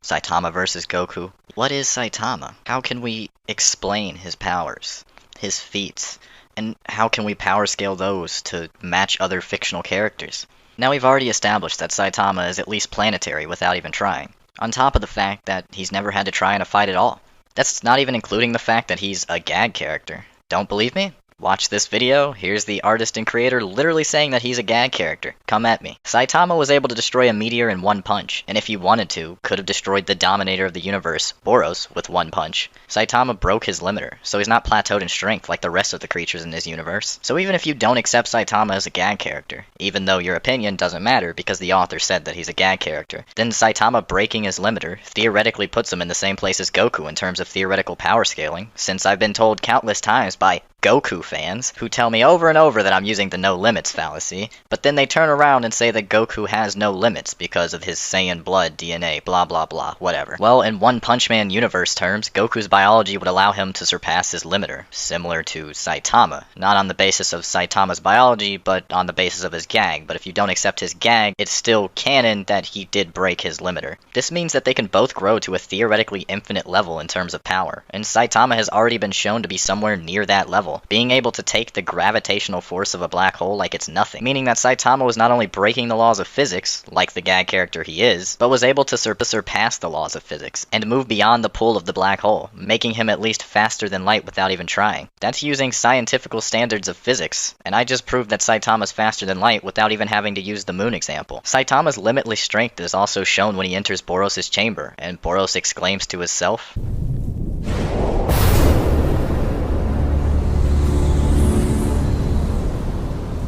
Saitama versus Goku. What is Saitama? How can we explain his powers, his feats, and how can we power scale those to match other fictional characters? Now we've already established that Saitama is at least planetary without even trying, on top of the fact that he's never had to try in a fight at all. That's not even including the fact that he's a gag character. Don't believe me? Watch this video, here's the artist and creator literally saying that he's a gag character. Come at me. Saitama was able to destroy a meteor in one punch, and if he wanted to, could have destroyed the dominator of the universe, Boros, with one punch. Saitama broke his limiter, so he's not plateaued in strength like the rest of the creatures in his universe. So even if you don't accept Saitama as a gag character, even though your opinion doesn't matter because the author said that he's a gag character, then Saitama breaking his limiter theoretically puts him in the same place as Goku in terms of theoretical power scaling, since I've been told countless times by Goku fans who tell me over and over that I'm using the no limits fallacy, but then they turn around and say that Goku has no limits because of his Saiyan blood, DNA, blah blah blah, whatever. Well, in One Punch Man universe terms, Goku's biology would allow him to surpass his limiter, similar to Saitama. Not on the basis of Saitama's biology, but on the basis of his gag. But if you don't accept his gag, it's still canon that he did break his limiter. This means that they can both grow to a theoretically infinite level in terms of power, and Saitama has already been shown to be somewhere near that level, being able to take the gravitational force of a black hole like it's nothing, meaning that Saitama was not only breaking the laws of physics, like the gag character he is, but was able to surpass the laws of physics, and move beyond the pull of the black hole, making him at least faster than light without even trying. That's using scientific standards of physics, and I just proved that Saitama's faster than light without even having to use the moon example. Saitama's limitless strength is also shown when he enters Boros' chamber, and Boros exclaims to himself, "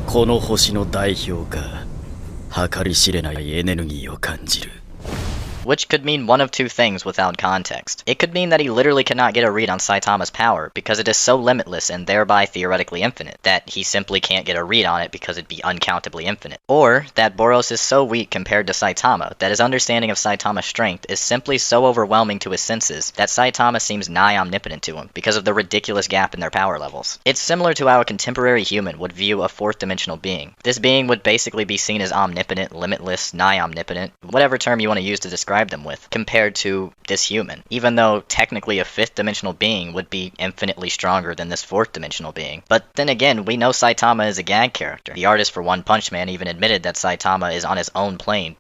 この星の代表が計り知れないエネルギーを感じる." which could mean one of two things without context. It could mean that he literally cannot get a read on Saitama's power because it is so limitless and thereby theoretically infinite that he simply can't get a read on it because it'd be uncountably infinite. Or that Boros is so weak compared to Saitama that his understanding of Saitama's strength is simply so overwhelming to his senses that Saitama seems nigh omnipotent to him because of the ridiculous gap in their power levels. It's similar to how a contemporary human would view a fourth-dimensional being. This being would basically be seen as omnipotent, limitless, nigh omnipotent, whatever term you want to use to describe them with, compared to this human, even though technically a fifth-dimensional being would be infinitely stronger than this fourth-dimensional being. But then again, we know Saitama is a gag character. The artist for One Punch Man even admitted that Saitama is on his own plane,